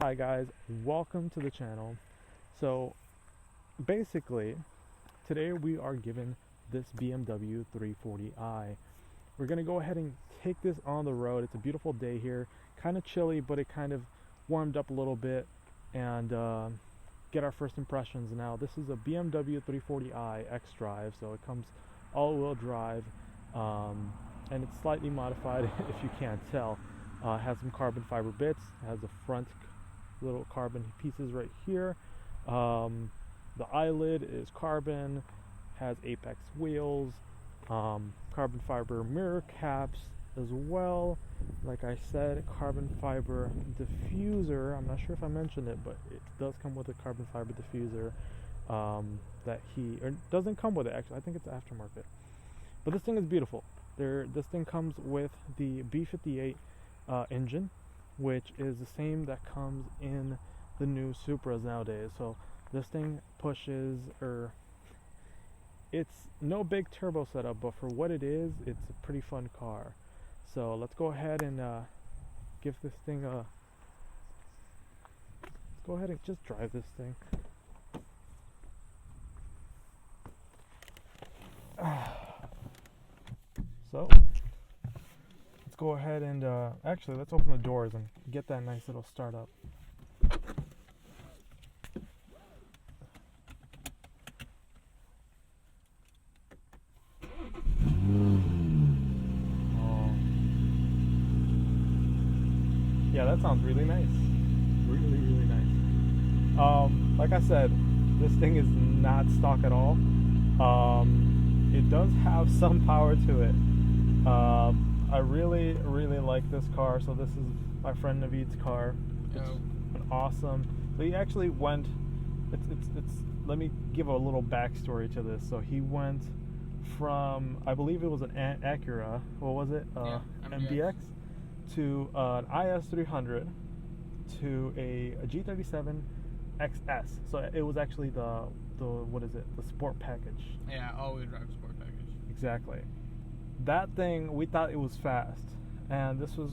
Hi guys, welcome to the channel. So basically today we are given this BMW 340i. We're gonna go ahead and take this on the road. It's a beautiful day here, kind of chilly, but it kind of warmed up a little bit, and get our first impressions. Now this is a BMW 340i XDRIVE, so it comes all-wheel drive, and it's slightly modified if you can't tell. Has some carbon fiber bits, has the front little carbon pieces right here. The eyelid is carbon, has apex wheels, carbon fiber mirror caps as well. Like I said, carbon fiber diffuser. I'm not sure if I mentioned it, but it does come with a carbon fiber diffuser doesn't come with it actually. I think it's aftermarket. But this thing is beautiful. This thing comes with the B58 engine, which is the same that comes in the new Supras nowadays. So this thing pushes, it's no big turbo setup, but for what it is, it's a pretty fun car. So let's go ahead and give this thing a, let's go ahead and just drive this thing. So let's go ahead and actually let's open the doors and get that nice little start up. Yeah, that sounds really nice. Really nice. Like I said, this thing is not stock at all. It does have some power to it. I really like this car. So this is my friend Naveed's car. It's an awesome. So he actually went. It's. Let me give a little backstory to this. So he went from, I believe it was an Acura. What was it? MDX. To an IS300 to a G37 XS. So it was actually the what is it? The sport package. Yeah, all-wheel drive sport package. Exactly. That thing, we thought it was fast, and this was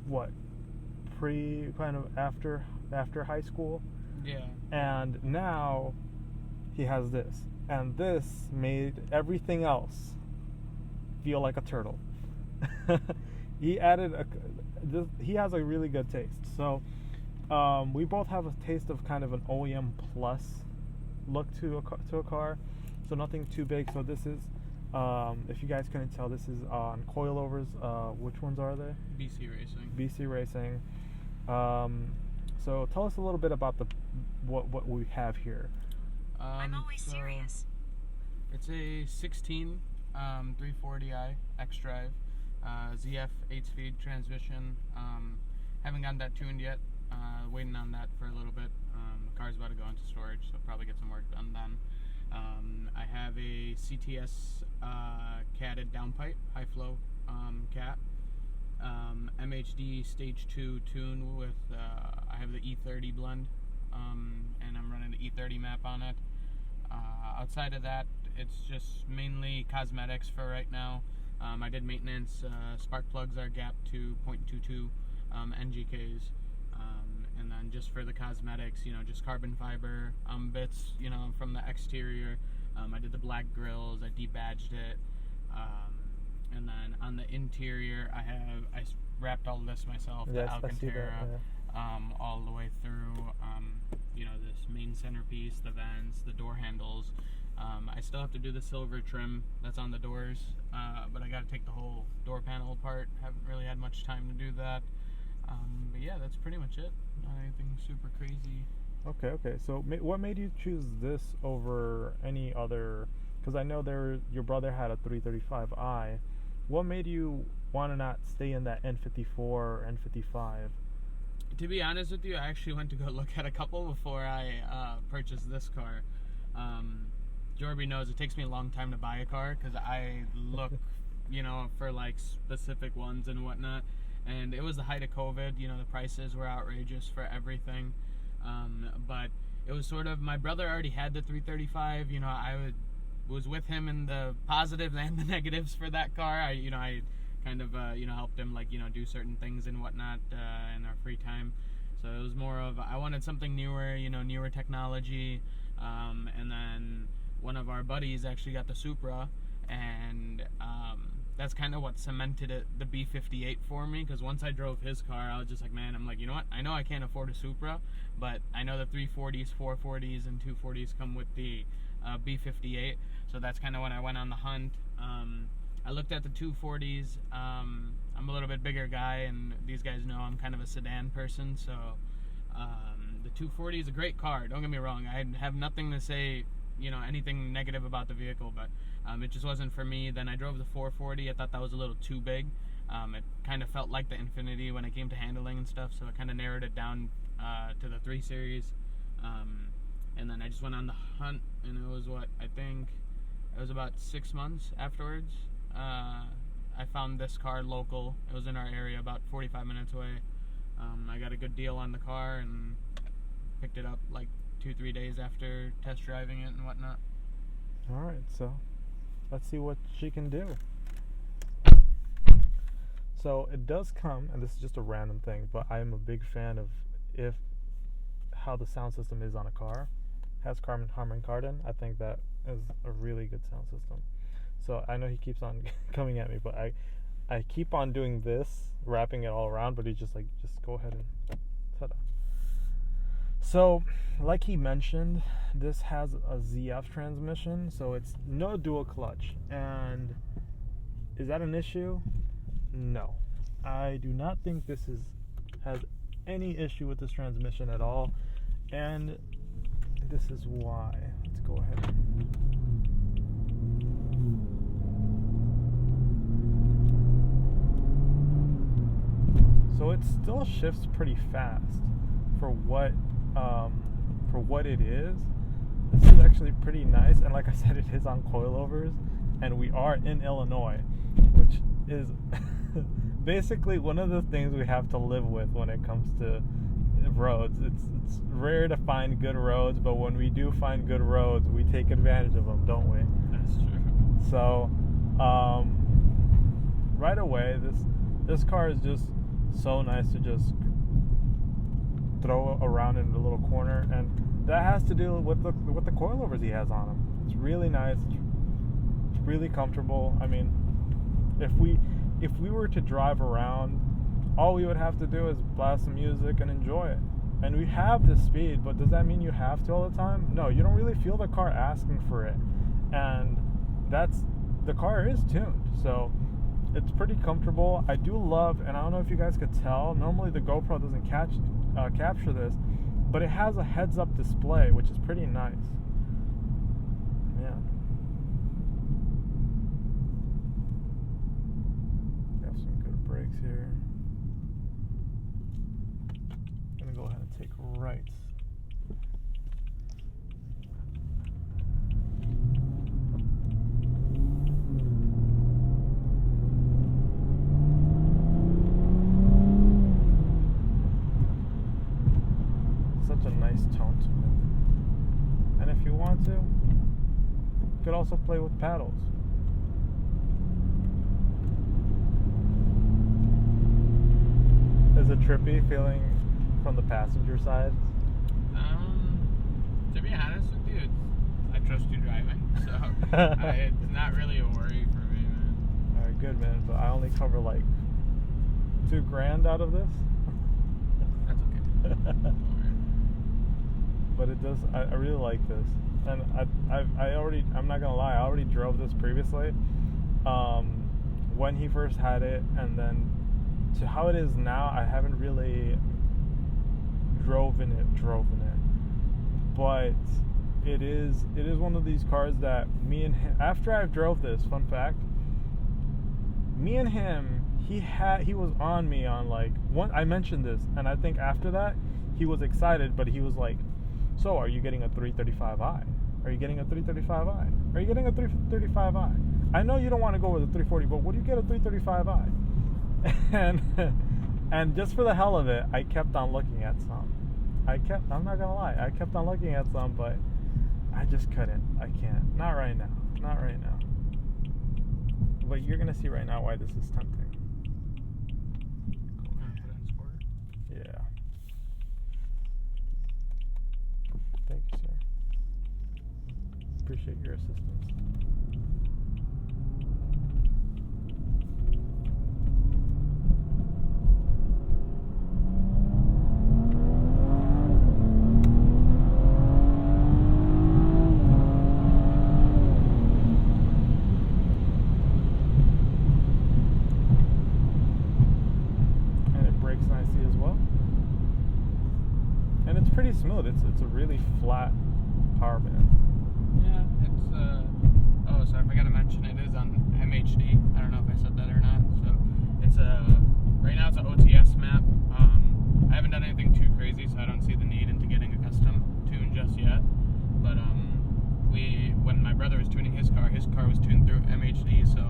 what, after high school. Yeah. And now he has this, and this made everything else feel like a turtle. He added he has a really good taste. So we both have a taste of kind of an OEM plus look to a car, so nothing too big. So this is, if you guys couldn't tell, this is on coilovers. Which ones are they? BC Racing. So tell us a little bit about what we have here. I'm always serious. It's a 16 340i XDRIVE. ZF 8-speed transmission. Haven't gotten that tuned yet. Waiting on that for a little bit. The car's about to go into storage, so probably get some work done then. I have a CTS catted downpipe, high flow cat. MHD stage 2 tune with I have the E30 blend, and I'm running the E30 map on it. Outside of that, it's just mainly cosmetics for right now. I did maintenance. Spark plugs are gapped to 0.22 NGKs, and then just for the cosmetics, just carbon fiber bits, from the exterior. I did the black grills. I debadged it, and then on the interior, I wrapped all this myself. Yes, the Alcantara, yeah. all the way through. This main centerpiece, the vents, the door handles. I still have to do the silver trim that's on the doors, but I got to take the whole door panel apart. Haven't really had much time to do that. But yeah, that's pretty much it. Not anything super crazy. Okay. So what made you choose this over any other? Because I know your brother had a 335i. What made you want to not stay in that N54 or N55? To be honest with you, I actually went to go look at a couple before I purchased this car. Jorby knows it takes me a long time to buy a car because I look, for like specific ones and whatnot. And it was the height of COVID. The prices were outrageous for everything. But it was sort of, my brother already had the 335. I was with him in the positives and the negatives for that car. I kind of helped him do certain things and whatnot in our free time. So it was more of, I wanted something newer, you know, newer technology. And then one of our buddies actually got the Supra, and that's kind of what cemented the B58 for me, because once I drove his car, I was just like, man, I'm like, you know what, I know I can't afford a Supra, but I know the 340s, 440s, and 240s come with the B58, so that's kind of when I went on the hunt. I looked at the 240s. I'm a little bit bigger guy, and these guys know I'm kind of a sedan person, so the 240 is a great car, don't get me wrong. I have nothing to say, you know, anything negative about the vehicle, but it just wasn't for me. Then I drove the 440. I thought that was a little too big. It kind of felt like the Infiniti when it came to handling and stuff, so I kind of narrowed it down to the 3 Series. And then I just went on the hunt, and it was I think it was about 6 months afterwards. I found this car local. It was in our area, about 45 minutes away. I got a good deal on the car and picked it up like 2-3 days after test driving it and whatnot. Alright, so let's see what she can do. So it does come, and this is just a random thing, but I am a big fan of how the sound system is on a car. It has Harman Kardon. I think that is a really good sound system. So I know he keeps on coming at me, but I keep on doing this, wrapping it all around, but he's just like, just go ahead and ta-da. So, like he mentioned, this has a ZF transmission, so it's no dual clutch. And is that an issue? No. I do not think this has any issue with this transmission at all, and this is why. Let's go ahead. So it still shifts pretty fast for what it is. This is actually pretty nice, and like I said, it is on coilovers, and we are in Illinois, which is basically one of the things we have to live with when it comes to roads. It's rare to find good roads, but when we do find good roads, we take advantage of them, don't we? That's true. So right away, this car is just so nice to just throw around in the little corner, and that has to do with the coilovers he has on him. It's really nice. It's really comfortable. I mean, if we were to drive around, all we would have to do is blast some music and enjoy it. And we have this speed, but does that mean you have to all the time? No, you don't really feel the car asking for it. And the car is tuned, so it's pretty comfortable. I do love, and I don't know if you guys could tell, normally the GoPro doesn't capture this, but it has a heads-up display, which is pretty nice. Yeah. Got some good brakes here. I'm gonna go ahead and take right. Such a nice tone to it. And if you want to, you could also play with paddles. Is it trippy feeling from the passenger side? To be honest with you, I trust you driving, so it's not really a worry for me, man. Alright, good, man. But I only cover like $2,000 out of this. That's okay. Don't worry. But it does. I really like this, and I'm not gonna lie. I already drove this previously, when he first had it, and then to how it is now. I haven't really driven it, but it is one of these cars that me and him. After I drove this, fun fact, me and him, he was on me on like one. I mentioned this, and I think after that he was excited, but he was like, so, are you getting a 335i? Are you getting a 335i? Are you getting a 335i? I know you don't want to go with a 340, but would you get a 335i? And just for the hell of it, I kept on looking at some. I'm not gonna lie, I kept on looking at some, but I just couldn't. I can't. Not right now. But you're gonna see right now why this is tempting. Yeah. appreciate your assistance. And it brakes nicely as well. And it's pretty smooth. It's a really flat power band. Yeah, it's oh, sorry, I forgot to mention it is on MHD. I don't know if I said that or not. So it's right now it's an OTS map. I haven't done anything too crazy, so I don't see the need into getting a custom tune just yet. But when my brother was tuning his car was tuned through MHD. So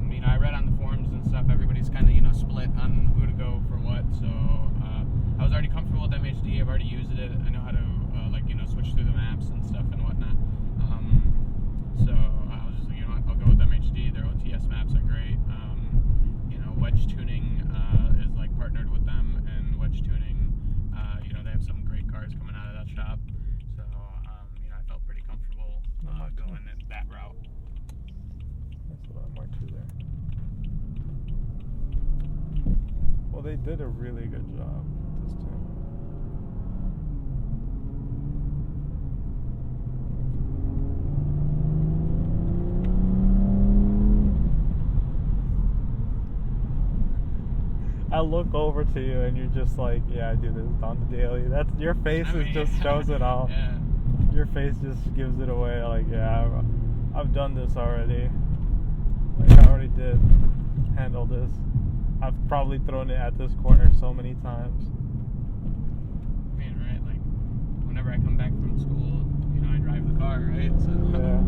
you know, I read on the forums and stuff. Everybody's kind of, you know, split on who to go for what. So I was already comfortable with MHD. I've already used it. I know how to like, you know, switch through the maps and stuff and whatnot. So I was just like, you know what, I'll go with MHD. Their OTS maps are great. You know, wedge tuning is like partnered with them, and wedge tuning, you know, they have some great cars coming out of that shop. So you know, I felt pretty comfortable going in that route. That's a lot more too there. Well, they did a really good job with this tune. I look over to you and you're just like, yeah, I do this on the daily. That's your face just shows it all. Yeah. Your face just gives it away. Like, yeah, I've done this already. Like, I already did handle this. I've probably thrown it at this corner so many times. I mean, right? Like, whenever I come back from school, you know, I drive the car, right? So Yeah.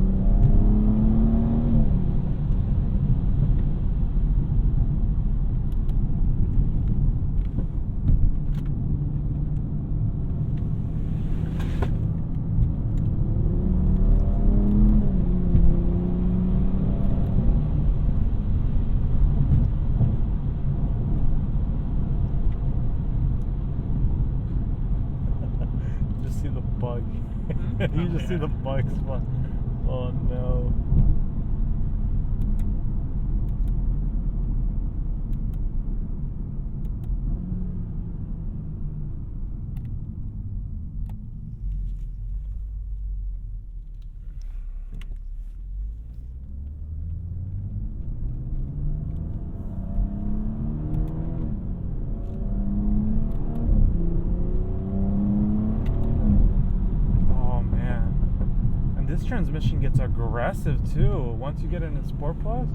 Just see the bug. You just see the bugs. Oh no. This transmission gets aggressive too once you get it in Sport Plus.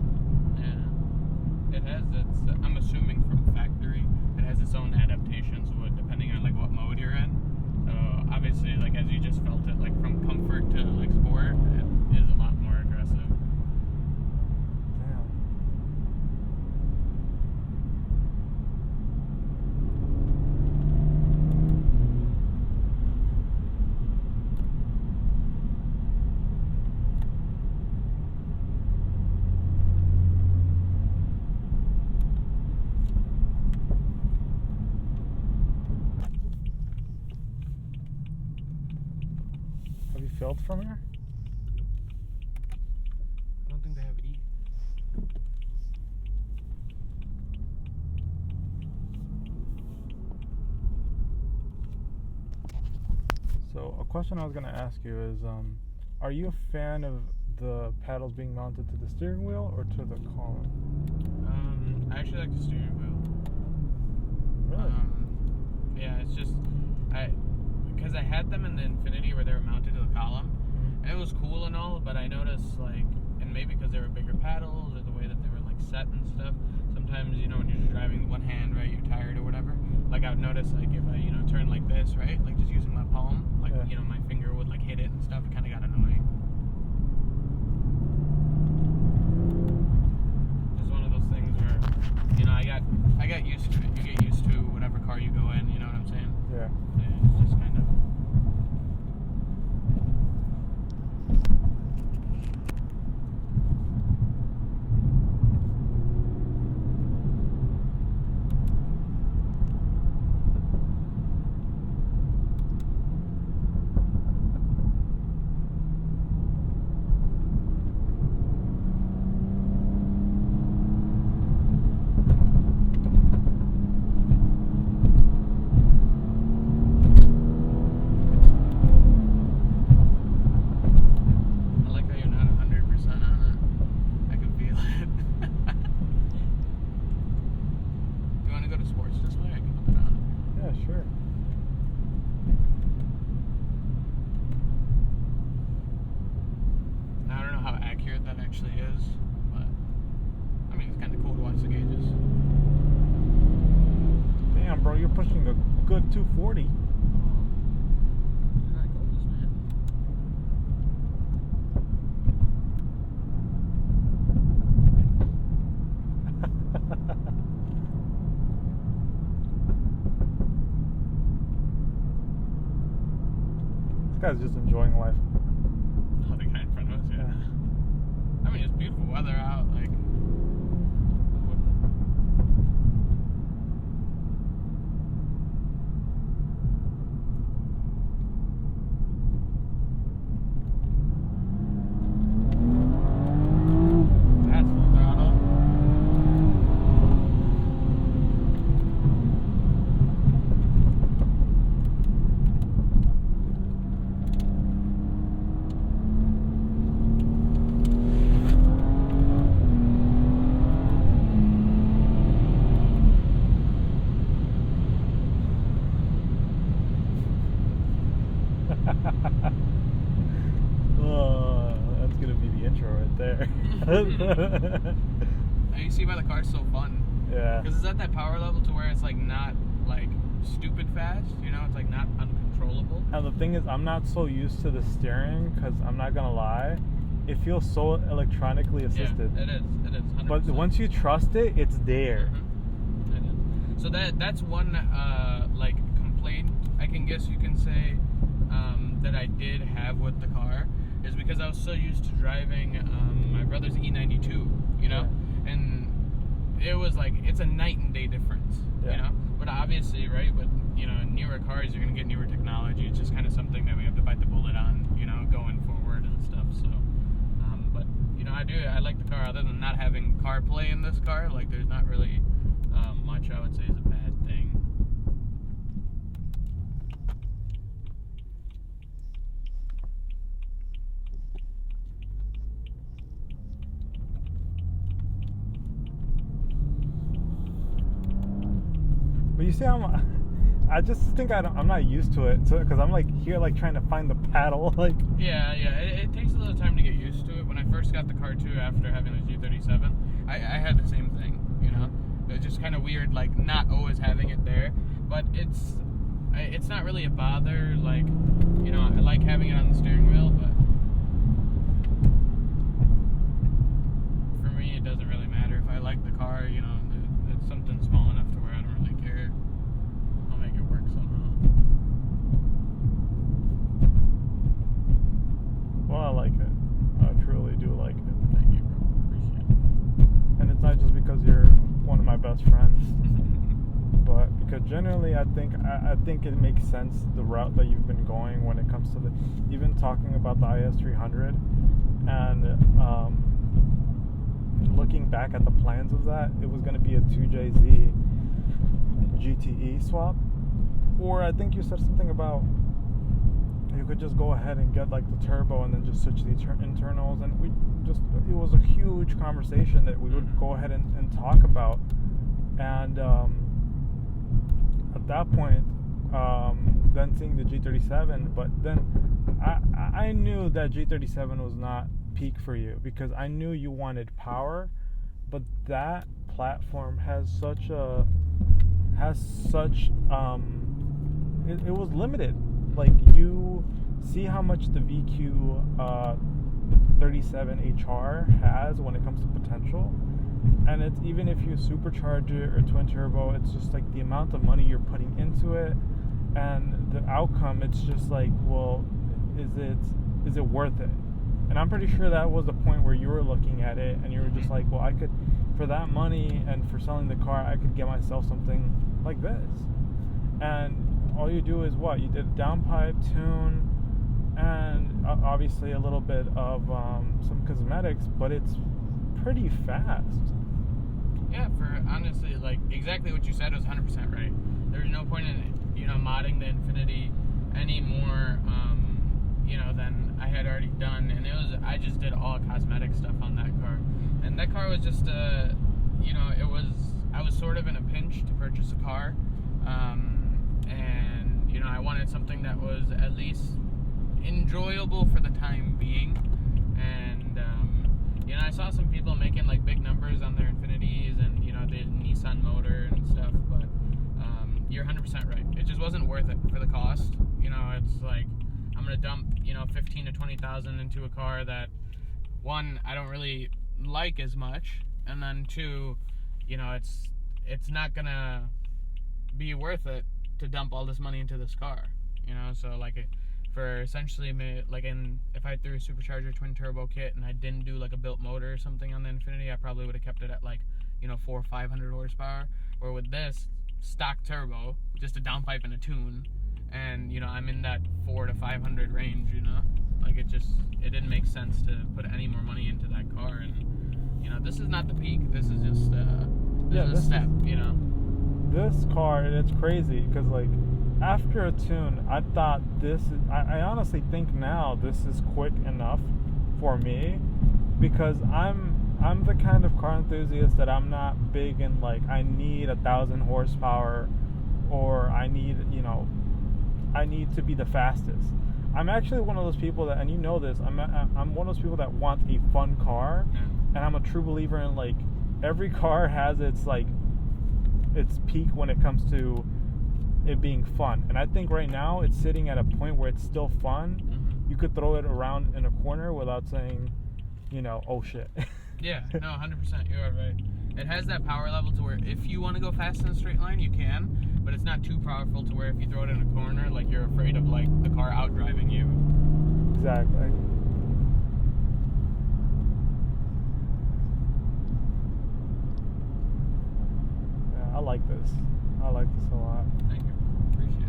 yeah, it has its. I'm assuming from factory, it has its own adaptations, depending on like what mode you're in. So obviously, like as you just felt it, like from comfort to like sport, it is a lot more aggressive. Damn. Have you filled from here? I don't think they have E. So a question I was going to ask you is, are you a fan of the paddles being mounted to the steering wheel or to the column? I actually like the steering wheel. Really? Yeah, it's just because I had them in the Infinity where they were mounted to the column, and it was cool and all, but I noticed like, and maybe because they were bigger paddles or the way that they were like set and stuff, sometimes, you know, when you're just driving with one hand, right, you're tired or whatever, like I would notice like if I, you know, turn like this, right, like just using my palm, like, yeah, you know, my finger would like hit it and stuff, it kind of got annoying. It's one of those things where, you know, I got used to it. You get used to whatever car you go in, you know what I'm saying? Yeah. Yeah, it's just kind of. pushing a good 240. That goes, man. This guy's just enjoying life. Oh, the guy in front of us, yeah. I mean, it's beautiful weather out. Like, who wouldn't? That's full throttle. Oh, that's gonna be the intro right there. You see why the car's so fun. Yeah. Because it's at that power level to where it's like not like stupid fast, you know, it's like not uncontrollable. And the thing is, I'm not so used to the steering because I'm not gonna lie, it feels so electronically assisted. Yeah, it is 100%. But once you trust it, it's there. Mm-hmm. It is. So that's one like complaint I can guess you can say that I did have with the car is because I was so used to driving my brother's E92, you know, and it was like it's a night and day difference, you know. But obviously, right, with newer cars, you're gonna get newer technology. It's just kind of something that we have to bite the bullet on, you know, going forward and stuff. So, but I like the car. Other than not having CarPlay in this car, like there's not really much I would say is a bad thing. But you see, I just think I'm not used to it, so because I'm like here, like trying to find the paddle, like. Yeah. It takes a little time to get used to it. When I first got the car too, after having the G37, I had the same thing. You know, it was just kind of weird, like not always having it there. But it's not really a bother. Like, you know, I like having it on the steering wheel, but for me, it doesn't really matter. If I like the car, you know, it's something small enough to where I don't really care. I'll make it work somehow. Well, I like it. I truly do like it. Thank you, bro. Appreciate it. And it's not just because you're one of my best friends, but because generally I think it makes sense the route that you've been going when it comes to even talking about the IS300 and looking back at the plans of that, it was going to be a 2JZ GTE swap, or I think you said something about you could just go ahead and get like the turbo and then just switch the internals, and it was a huge conversation that we would go ahead and talk about, and at that point then seeing the G37, but then I knew that G37 was not peak for you because I knew you wanted power, but that platform has such it was limited. Like, you see how much the VQ 37HR has when it comes to potential, and it's even if you supercharge it or twin turbo, it's just like the amount of money you're putting into it and the outcome, it's just like, well, is it worth it? And I'm pretty sure that was the point where you were looking at it and you were just like, well, I could, for that money and for selling the car, I could get myself something like this. And all you do is what? You did a downpipe, tune, and obviously a little bit of some cosmetics, but it's pretty fast. Yeah, for honestly, like exactly what you said was 100% right. There's no point in modding the Infinity any more than I had already done, and I just did all cosmetic stuff on that car, and that car was just I was sort of in a pinch to purchase a car, and I wanted something that was at least enjoyable for the time being, and I saw some people making like big numbers on their Infinities and the Nissan motor and stuff, but you're 100% gonna dump, you know, 15 to 20,000 into a car that, one, I don't really like as much, and then two, you know, it's not gonna be worth it to dump all this money into this car, you know. So like for essentially like if I threw a supercharger twin turbo kit and I didn't do like a built motor or something on the Infiniti, I probably would have kept it at like, you know, 400 or 500 horsepower. Or with this stock turbo, just a downpipe and a tune, and you know, I'm in that 400 to 500 range, you know. Like it didn't make sense to put any more money into that car. And you know, this is not the peak. This is just this step, you know. This car, and it's crazy because like after a tune, I thought I honestly think now this is quick enough for me, because I'm the kind of car enthusiast that I'm not big in like I need 1,000 horsepower, or I need to be the fastest. I'm actually one of those people that, and you know this, I'm one of those people that want a fun car, and I'm a true believer in like every car has its peak when it comes to it being fun. And I think right now it's sitting at a point where it's still fun. Mm-hmm. You could throw it around in a corner without saying, you know, oh shit. Yeah, no, 100%, you are right. It has that power level to where if you want to go fast in a straight line, you can, but it's not too powerful to where if you throw it in a corner, like you're afraid of like the car outdriving you. Exactly. Yeah, I like this. I like this a lot. Thank you. Appreciate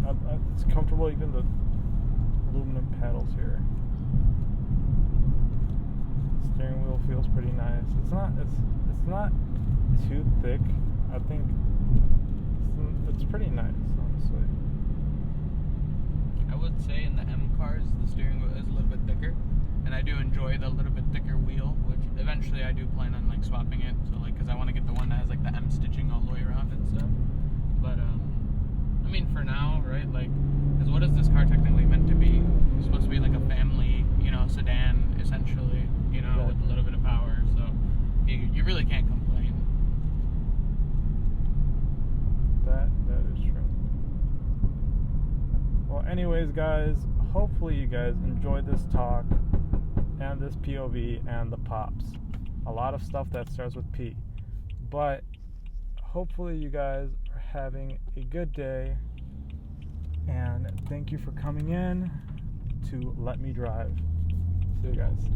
it. It's comfortable, even the aluminum pedals here. Steering wheel feels pretty nice. It's not too thick. I think it's pretty nice, honestly. I would say in the M cars, the steering wheel is a little bit thicker, and I do enjoy the little bit thicker wheel, which eventually I do plan on like swapping it. So like, because I want to get the one that has like the M stitching all the way around and stuff. But I mean, for now, right? Like, because what is this car technically meant to be? It's supposed to be like a family, you know, sedan, essentially, you know, right, with a little bit of power. So you really can't complain. That is true. Well, anyways, guys, hopefully you guys enjoyed this talk and this POV and the pops. A lot of stuff that starts with P. But hopefully you guys are having a good day, and thank you for coming in to Let Me Drive. See you guys.